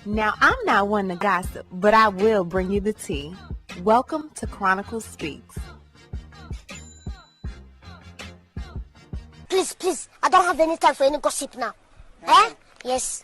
Now, I'm not one to gossip, but I will bring you the tea. Welcome to Chronicle Speaks. Please, I don't have any time for any gossip now. Eh? Yes.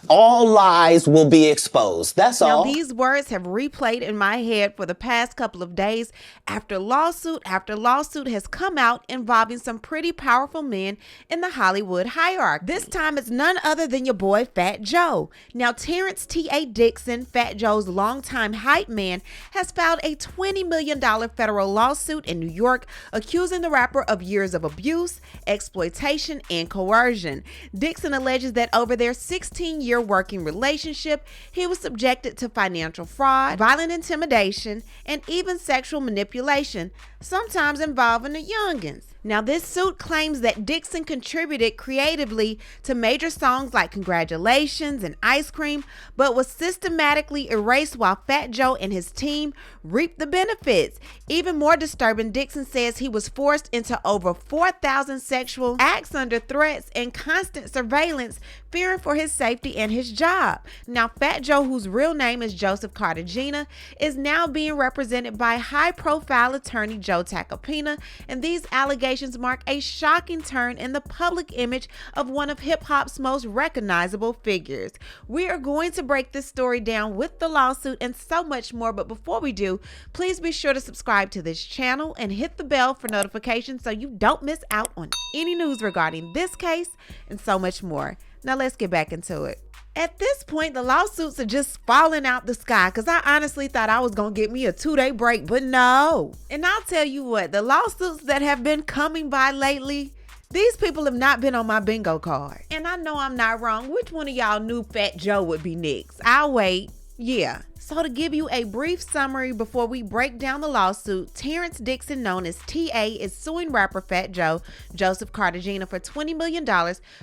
All lies will be exposed. That's all. Now, these words have replayed in my head for the past couple of days after lawsuit has come out involving some pretty powerful men in the Hollywood hierarchy. This time, it's none other than your boy, Fat Joe. Now, Terrance T.A. Dixon, Fat Joe's longtime hype man, has filed a $20 million federal lawsuit in New York accusing the rapper of years of abuse, exploitation, and coercion. Dixon alleges that over their 16-year working relationship, he was subjected to financial fraud, violent intimidation, and even sexual manipulation, sometimes involving the youngins. Now, this suit claims that Dixon contributed creatively to major songs like Congratulations and Ice Cream, but was systematically erased while Fat Joe and his team reaped the benefits. Even more disturbing, Dixon says he was forced into over 4,000 sexual acts under threats and constant surveillance, fearing for his safety and his job. Now, Fat Joe, whose real name is Joseph Cartagena, is now being represented by high-profile attorney Joe Tacopina, and these allegations mark a shocking turn in the public image of one of hip-hop's most recognizable figures. We are going to break this story down with the lawsuit and so much more, but before we do, please be sure to subscribe to this channel and hit the bell for notifications so you don't miss out on any news regarding this case and so much more. Now let's get back into it. At this point, the lawsuits are just falling out the sky because I honestly thought I was going to get me a 2-day break, but no. And I'll tell you what, the lawsuits that have been coming by lately, these people have not been on my bingo card. And I know I'm not wrong. Which one of y'all knew Fat Joe would be next? I'll wait. Yeah. So to give you a brief summary before we break down the lawsuit, Terrance Dixon, known as T.A., is suing rapper Fat Joe, Joseph Cartagena, for $20 million,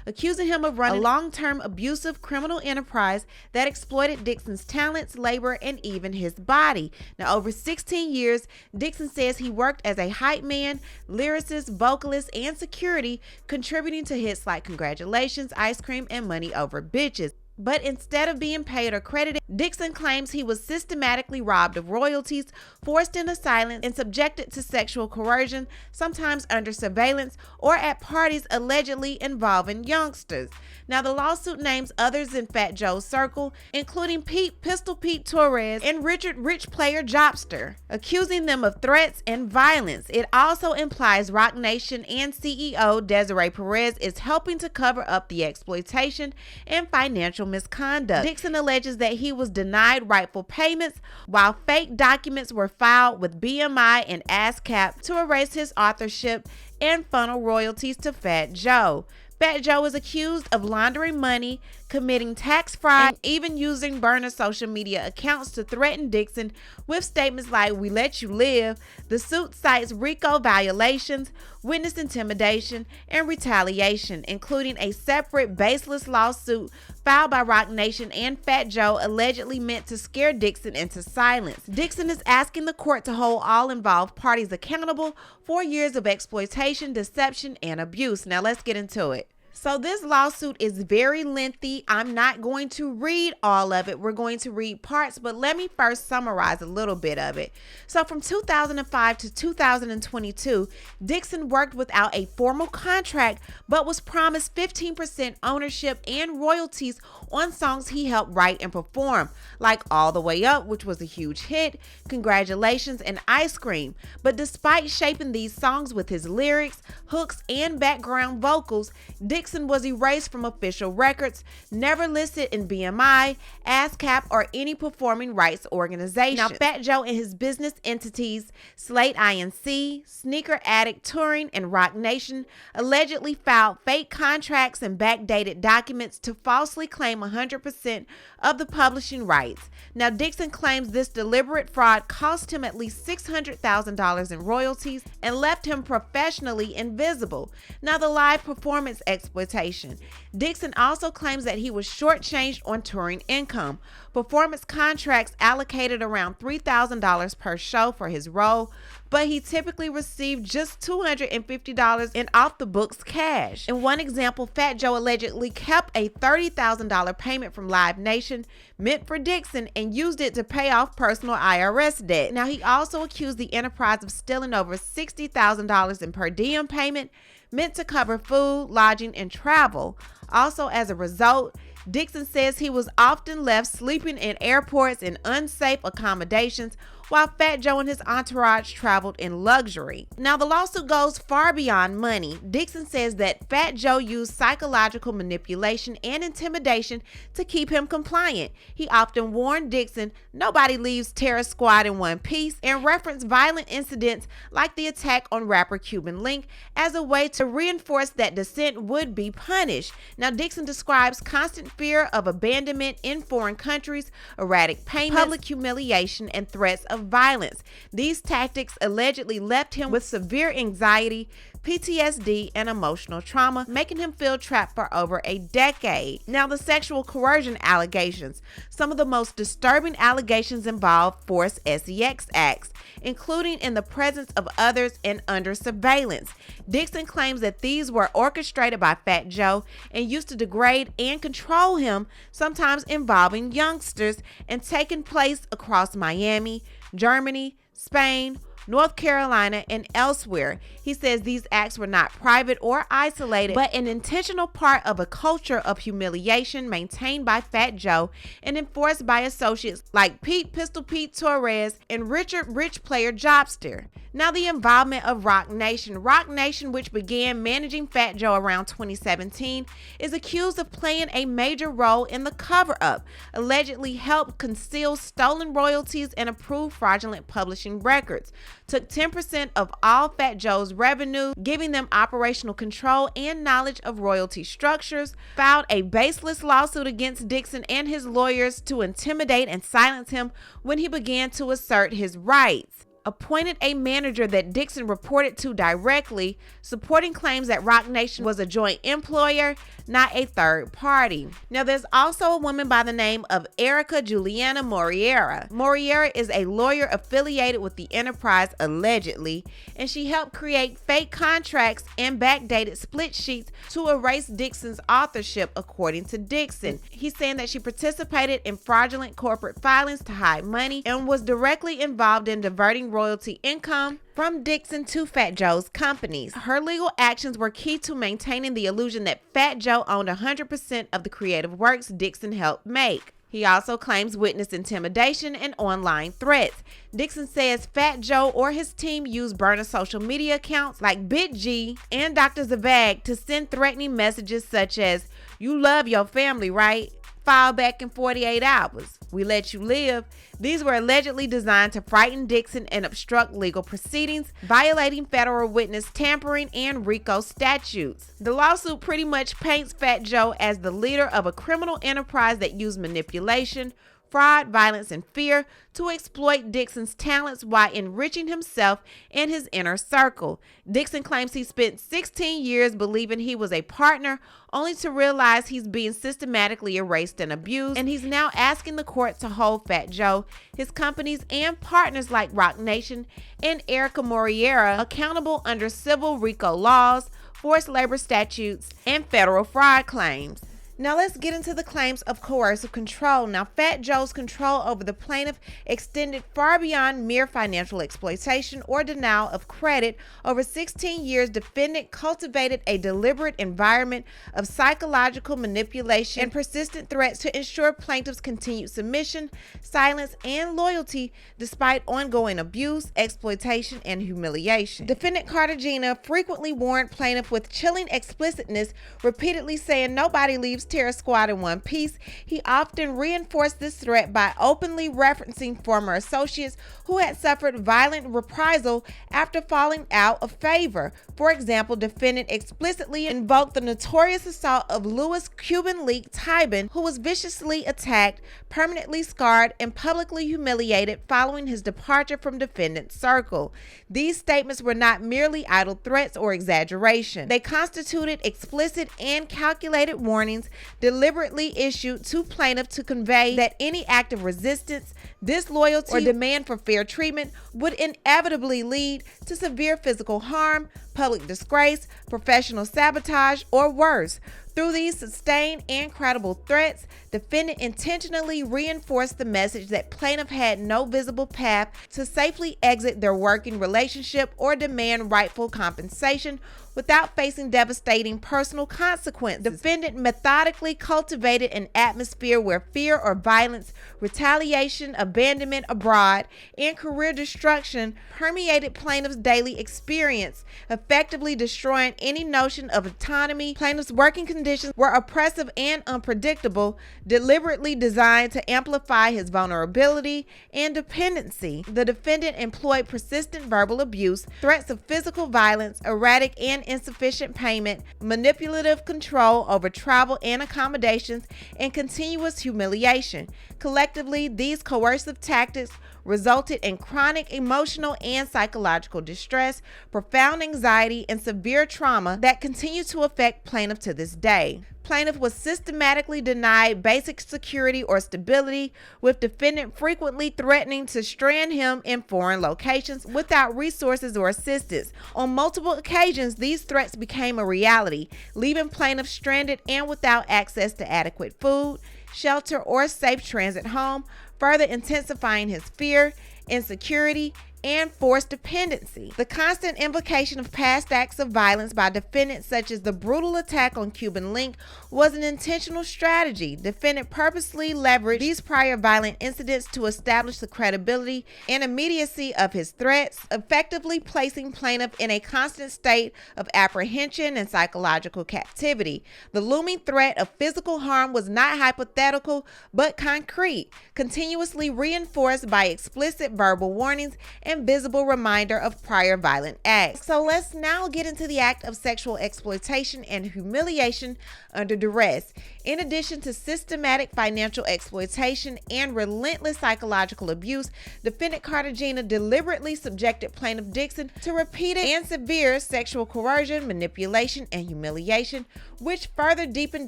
accusing him of running a long-term abusive criminal enterprise that exploited Dixon's talents, labor, and even his body. Now, over 16 years, Dixon says he worked as a hype man, lyricist, vocalist, and security, contributing to hits like Congratulations, Ice Cream, and Money Over Bitches. But instead of being paid or credited, Dixon claims he was systematically robbed of royalties, forced into silence, and subjected to sexual coercion, sometimes under surveillance or at parties allegedly involving youngsters. Now, the lawsuit names others in Fat Joe's circle, including Pistol Pete Torres and Richard Rich Player Jobster, accusing them of threats and violence. It also implies Roc Nation and CEO Desiree Perez is helping to cover up the exploitation and financial misconduct. Dixon alleges that he was denied rightful payments while fake documents were filed with BMI and ASCAP to erase his authorship and funnel royalties to Fat Joe. Fat Joe is accused of laundering money, committing tax fraud, and even using burner social media accounts to threaten Dixon with statements like, "We let you live." The suit cites RICO violations, witness intimidation, and retaliation, including a separate baseless lawsuit filed by Roc Nation and Fat Joe allegedly meant to scare Dixon into silence. Dixon is asking the court to hold all involved parties accountable for years of exploitation, deception, and abuse. Now let's get into it. So this lawsuit is very lengthy. I'm not going to read all of it. We're going to read parts, but let me first summarize a little bit of it. So from 2005 to 2022, Dixon worked without a formal contract, but was promised 15% ownership and royalties on songs he helped write and perform, like All the Way Up, which was a huge hit, Congratulations, and Ice Cream. But despite shaping these songs with his lyrics, hooks, and background vocals, Dixon was erased from official records, never listed in BMI, ASCAP, or any performing rights organization. Now, Fat Joe and his business entities, Slate Inc., Sneaker Addict Touring, and Roc Nation, allegedly filed fake contracts and backdated documents to falsely claim 100% of the publishing rights. Now, Dixon claims this deliberate fraud cost him at least $600,000 in royalties and left him professionally invisible. Now, the live performance exploitation. Dixon also claims that he was shortchanged on touring income. Performance contracts allocated around $3,000 per show for his role, but he typically received just $250 in off-the-books cash. In one example, Fat Joe allegedly kept a $30,000 payment from Live Nation meant for Dixon and used it to pay off personal IRS debt. Now, he also accused the enterprise of stealing over $60,000 in per diem payment meant to cover food, lodging, and travel. Also, as a result, Dixon says he was often left sleeping in airports in unsafe accommodations while Fat Joe and his entourage traveled in luxury. Now, the lawsuit goes far beyond money. Dixon says that Fat Joe used psychological manipulation and intimidation to keep him compliant. He often warned Dixon nobody leaves Terror Squad in one piece and referenced violent incidents like the attack on rapper Cuban Link as a way to reinforce that dissent would be punished. Now, Dixon describes constant fear of abandonment in foreign countries, erratic payments, public humiliation, and threats of violence. These tactics allegedly left him with severe anxiety, PTSD, and emotional trauma, making him feel trapped for over a decade. Now, the sexual coercion allegations. Some of the most disturbing allegations involve forced sex acts, including in the presence of others and under surveillance. Dixon claims that these were orchestrated by Fat Joe and used to degrade and control him, sometimes involving youngsters, and taking place across Miami, Germany, Spain, North Carolina, and elsewhere. He says these acts were not private or isolated, but an intentional part of a culture of humiliation maintained by Fat Joe and enforced by associates like Pistol Pete Torres and Richard Rich Player Jobster. Now, the involvement of Roc Nation. Roc Nation, which began managing Fat Joe around 2017, is accused of playing a major role in the cover-up, allegedly helped conceal stolen royalties and approve fraudulent publishing records, took 10% of all Fat Joe's revenue, giving them operational control and knowledge of royalty structures, filed a baseless lawsuit against Dixon and his lawyers to intimidate and silence him when he began to assert his rights, appointed a manager that Dixon reported to directly, supporting claims that Roc Nation was a joint employer, not a third party. Now, there's also a woman by the name of Erica Juliana Moriera. Moriera is a lawyer affiliated with the enterprise, allegedly, and she helped create fake contracts and backdated split sheets to erase Dixon's authorship, according to Dixon. He's saying that she participated in fraudulent corporate filings to hide money and was directly involved in diverting royalty income from Dixon to Fat Joe's companies. Her legal actions were key to maintaining the illusion that Fat Joe owned 100% of the creative works Dixon helped make. He also claims witness intimidation and online threats. Dixon says Fat Joe or his team used burner social media accounts like BitG and Dr. Zavag to send threatening messages such as, "You love your family, right? File back in 48 hours. We let you live." These were allegedly designed to frighten Dixon and obstruct legal proceedings, violating federal witness tampering and RICO statutes. The lawsuit pretty much paints Fat Joe as the leader of a criminal enterprise that used manipulation, fraud, violence, and fear to exploit Dixon's talents while enriching himself and his inner circle. Dixon claims he spent 16 years believing he was a partner, only to realize he's being systematically erased and abused, and he's now asking the court to hold Fat Joe, his companies, and partners like Roc Nation and Erica Moriera accountable under civil RICO laws, forced labor statutes, and federal fraud claims. Now let's get into the claims of coercive control. Now, Fat Joe's control over the plaintiff extended far beyond mere financial exploitation or denial of credit. Over 16 years, defendant cultivated a deliberate environment of psychological manipulation and persistent threats to ensure plaintiff's continued submission, silence, and loyalty despite ongoing abuse, exploitation, and humiliation. Defendant Cartagena frequently warned plaintiff with chilling explicitness, repeatedly saying nobody leaves terror squad in one piece, he often reinforced this threat by openly referencing former associates who had suffered violent reprisal after falling out of favor. For example, defendant explicitly invoked the notorious assault of Louis Cuban Link Hypeman, who was viciously attacked, permanently scarred, and publicly humiliated following his departure from defendant's circle. These statements were not merely idle threats or exaggeration. They constituted explicit and calculated warnings deliberately issued to plaintiff to convey that any act of resistance, disloyalty, or demand for fair treatment would inevitably lead to severe physical harm, public disgrace, professional sabotage, or worse. Through these sustained and credible threats, defendant intentionally reinforced the message that plaintiff had no visible path to safely exit their working relationship or demand rightful compensation without facing devastating personal consequences. Defendant methodically cultivated an atmosphere where fear or violence, retaliation, abandonment abroad, and career destruction permeated plaintiff's daily experience, effectively destroying any notion of autonomy. Plaintiff's working conditions were oppressive and unpredictable, deliberately designed to amplify his vulnerability and dependency. The defendant employed persistent verbal abuse, threats of physical violence, erratic and insufficient payment, manipulative control over travel and accommodations, and continuous humiliation. Collectively, these coercive tactics resulted in chronic emotional and psychological distress, profound anxiety, and severe trauma that continue to affect plaintiff to this day. Plaintiff was systematically denied basic security or stability, with defendant frequently threatening to strand him in foreign locations without resources or assistance. On multiple occasions, these threats became a reality, leaving plaintiff stranded and without access to adequate food, shelter, or safe transit home, further intensifying his fear, insecurity, and forced dependency. The constant invocation of past acts of violence by defendants, such as the brutal attack on Cuban Link, was an intentional strategy. Defendant purposely leveraged these prior violent incidents to establish the credibility and immediacy of his threats, effectively placing plaintiff in a constant state of apprehension and psychological captivity. The looming threat of physical harm was not hypothetical but concrete, continuously reinforced by explicit verbal warnings and visible reminder of prior violent acts. So let's now get into the act of sexual exploitation and humiliation under duress. In addition to systematic financial exploitation and relentless psychological abuse, defendant Cartagena deliberately subjected plaintiff Dixon to repeated and severe sexual coercion, manipulation, and humiliation, which further deepened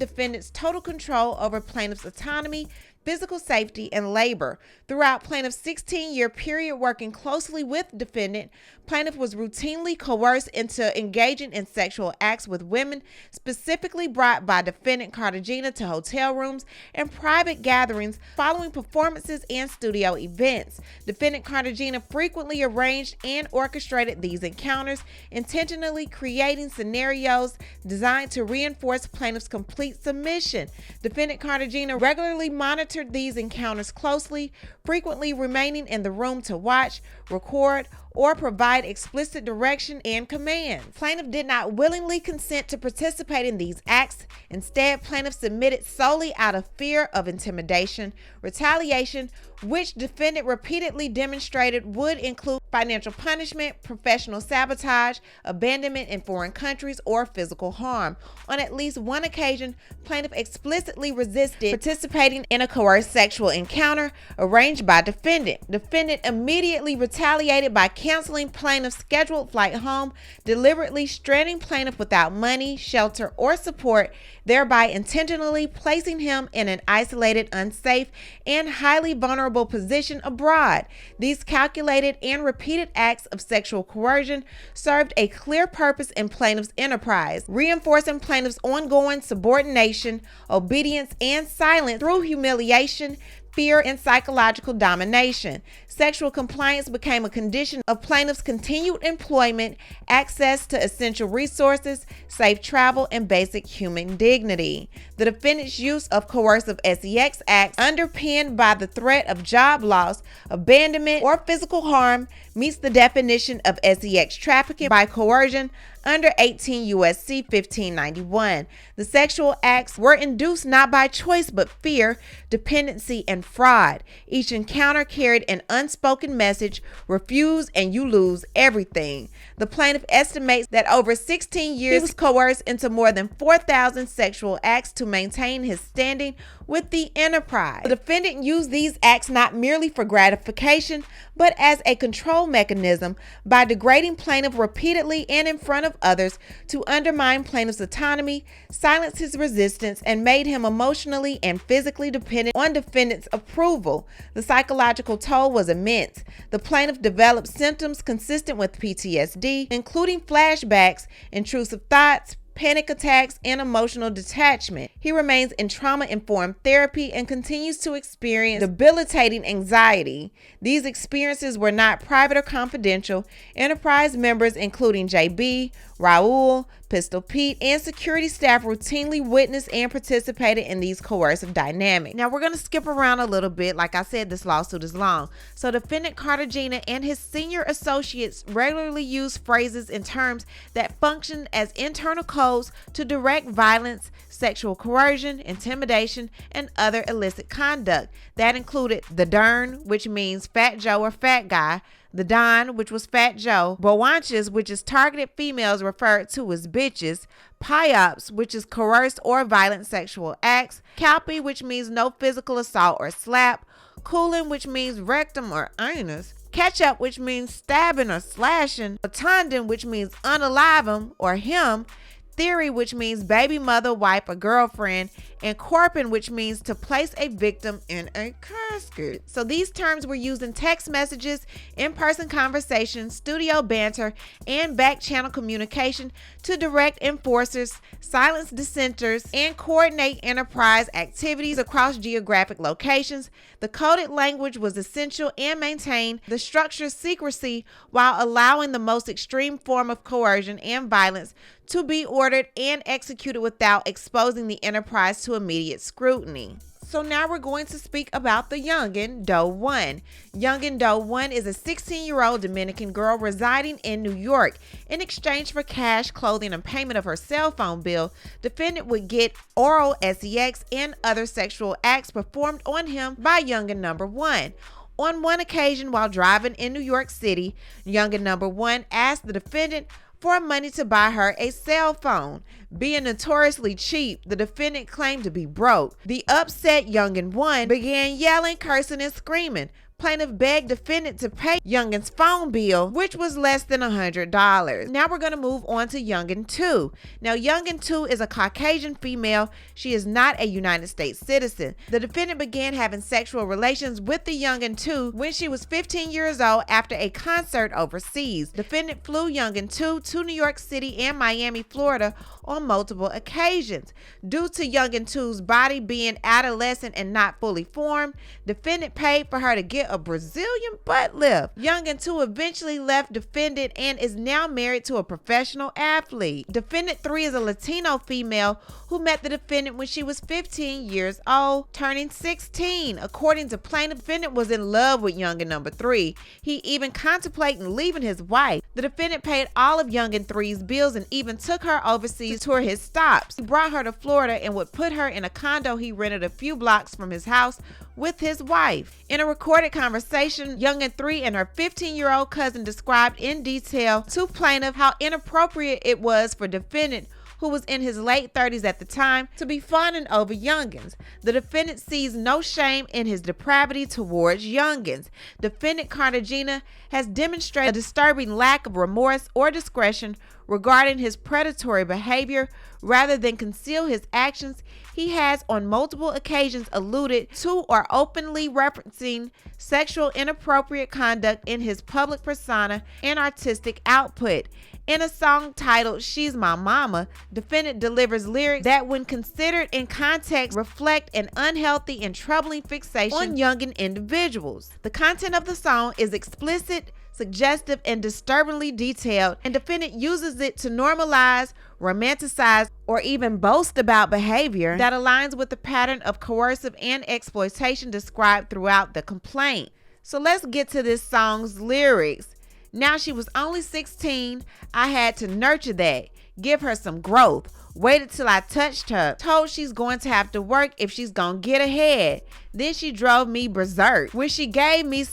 defendant's total control over plaintiff's autonomy, physical safety, and labor. Throughout plaintiff's 16-year period working closely with defendant, plaintiff was routinely coerced into engaging in sexual acts with women, specifically brought by defendant Cartagena to hotel rooms and private gatherings following performances and studio events. Defendant Cartagena frequently arranged and orchestrated these encounters, intentionally creating scenarios designed to reinforce plaintiff's complete submission. Defendant Cartagena regularly monitored these encounters closely, frequently remaining in the room to watch, record, or provide explicit direction and commands. Plaintiff did not willingly consent to participate in these acts. Instead, plaintiff submitted solely out of fear of intimidation, retaliation, which defendant repeatedly demonstrated would include financial punishment, professional sabotage, abandonment in foreign countries, or physical harm. On at least one occasion, plaintiff explicitly resisted participating in a coerced sexual encounter arranged by defendant. Defendant immediately retaliated by canceling plaintiff's scheduled flight home, deliberately stranding plaintiff without money, shelter, or support, thereby intentionally placing him in an isolated, unsafe, and highly vulnerable position abroad. These calculated and repeated acts of sexual coercion served a clear purpose in plaintiff's enterprise, reinforcing plaintiff's ongoing subordination, obedience, and silence through humiliation, fear, and psychological domination. Sexual compliance became a condition of plaintiff's continued employment, access to essential resources, safe travel, and basic human dignity. The defendant's use of coercive sex acts, underpinned by the threat of job loss, abandonment, or physical harm, meets the definition of sex trafficking by coercion under 18 U.S.C. 1591. The sexual acts were induced not by choice but fear, dependency, and fraud. Each encounter carried an unspoken message: refuse and you lose everything. The plaintiff estimates that over 16 years he was coerced into more than 4,000 sexual acts to maintain his standing with the enterprise. The defendant used these acts not merely for gratification, but as a control mechanism by degrading plaintiff repeatedly and in front of others to undermine plaintiff's autonomy, silence his resistance, and made him emotionally and physically dependent on defendant's approval. The psychological toll was immense. The plaintiff developed symptoms consistent with PTSD, including flashbacks, intrusive thoughts, panic attacks, and emotional detachment. He remains in trauma-informed therapy and continues to experience debilitating anxiety. These experiences were not private or confidential. Enterprise members, including JB, Raul, Pistol Pete, and security staff routinely witnessed and participated in these coercive dynamics. Now we're going to skip around a little bit. Like I said, this lawsuit is long. So defendant Cartagena and his senior associates regularly use phrases and terms that function as internal codes to direct violence, sexual coercion, intimidation, and other illicit conduct. That included the Dern, which means fat Joe or fat guy, the Don, which was Fat Joe, Bowanches, which is targeted females referred to as bitches, Pyops, which is coerced or violent sexual acts, Calpy, which means no physical assault or slap, Coolin, which means rectum or anus, Ketchup, which means stabbing or slashing, Otondon, which means unalive him or him, Theory, which means baby mother, wife, or girlfriend, and corping, which means to place a victim in a casket. So these terms were used in text messages, in-person conversations, studio banter, and back-channel communication to direct enforcers, silence dissenters, and coordinate enterprise activities across geographic locations. The coded language was essential and maintained the structure's secrecy while allowing the most extreme form of coercion and violence to be ordered and executed without exposing the enterprise to immediate scrutiny. So now we're going to speak about the youngin' Doe 1. Youngin' Doe 1 is a 16-year-old Dominican girl residing in New York. In exchange for cash, clothing, and payment of her cell phone bill, defendant would get oral sex and other sexual acts performed on him by youngin' number 1. On one occasion, while driving in New York City, youngin' number 1 asked the defendant for money to buy her a cell phone. Being notoriously cheap, the defendant claimed to be broke. The upset youngin' 1 began yelling, cursing, and screaming. Plaintiff begged defendant to pay youngin's phone bill, which was less than $100. Now we're going to move on to youngin 2. Now youngin 2 is a Caucasian female. She is not a United States citizen. The defendant began having sexual relations with the youngin 2 when she was 15 years old after a concert overseas. Defendant flew youngin 2 to New York City and Miami, Florida on multiple occasions. Due to youngin 2's body being adolescent and not fully formed, defendant paid for her to get a Brazilian butt lift. Youngin 2 eventually left defendant and is now married to a professional athlete. Defendant 3 is a Latino female who met the defendant when she was 15 years old, turning 16. According to plaintiff, defendant was in love with youngin number 3. He even contemplated leaving his wife. The defendant paid all of youngin 3's bills and even took her overseas to tour his stops. He brought her to Florida and would put her in a condo he rented a few blocks from his house with his wife. In a recorded conversation, youngin 3 and her 15-year-old cousin described in detail to plaintiff how inappropriate it was for defendant, who was in his late 30s at the time, to be fawning over youngins. The defendant sees no shame in his depravity towards youngins. Defendant Cartagena has demonstrated a disturbing lack of remorse or discretion regarding his predatory behavior. Rather than conceal his actions, he has on multiple occasions alluded to or openly referencing sexual inappropriate conduct in his public persona and artistic output. In a song titled She's My Mama, defendant delivers lyrics that, when considered in context, reflect an unhealthy and troubling fixation on youngin individuals. The content of the song is explicit, suggestive, and disturbingly detailed, and defendant uses it to normalize, romanticize, or even boast about behavior that aligns with the pattern of coercive and exploitation described throughout the complaint. So let's get to this song's lyrics. Now she was only 16. I had to nurture that, give her some growth. Waited till I touched her. Told she's going to have to work if she's gonna get ahead. Then she drove me berserk. When she gave me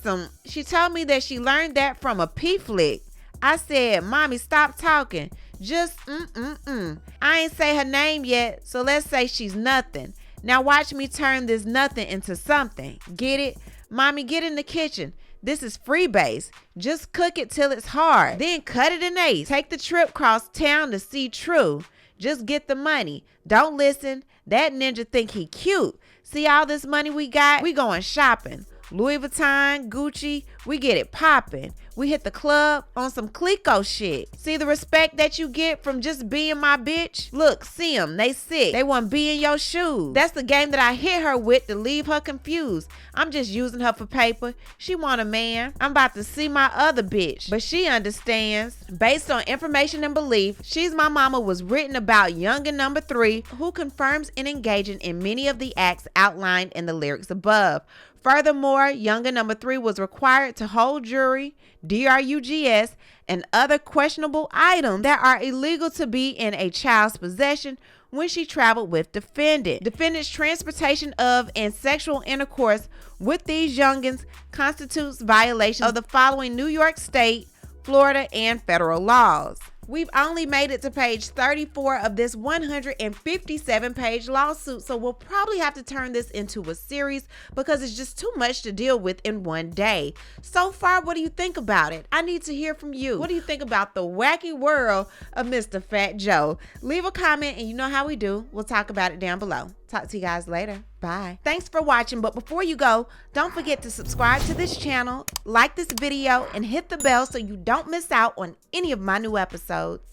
she told me that she learned that from a P flick. I said, Mommy, stop talking. Just I ain't say her name yet, so let's say she's nothing. Now watch me turn this nothing into something. Get it? Mommy, get in the kitchen. This is freebase. Just cook it till it's hard. Then cut it in eighths. Take the trip cross town to see True. Just get the money. Don't listen. That ninja think he cute. See all this money we got? We going shopping. Louis Vuitton, Gucci, we get it popping. We hit the club on some Clico shit. See the respect that you get from just being my bitch? Look, see them, they sick. They want to be in your shoes. That's the game that I hit her with to leave her confused. I'm just using her for paper. She want a man. I'm about to see my other bitch, but she understands. Based on information and belief, She's My Mama was written about youngin' number 3, who confirms in engaging in many of the acts outlined in the lyrics above. Furthermore, youngin' number 3 was required to hold jewelry, drugs, and other questionable items that are illegal to be in a child's possession when she traveled with defendant. Defendant's transportation of and sexual intercourse with these youngins constitutes violation of the following New York State, Florida, and federal laws. We've only made it to page 34 of this 157-page lawsuit, so we'll probably have to turn this into a series because it's just too much to deal with in one day. So far, what do you think about it? I need to hear from you. What do you think about the wacky world of Mr. Fat Joe? Leave a comment, and you know how we do. We'll talk about it down below. Talk to you guys later. Bye. Thanks for watching, but before you go, don't forget to subscribe to this channel, like this video, and hit the bell so you don't miss out on any of my new episodes.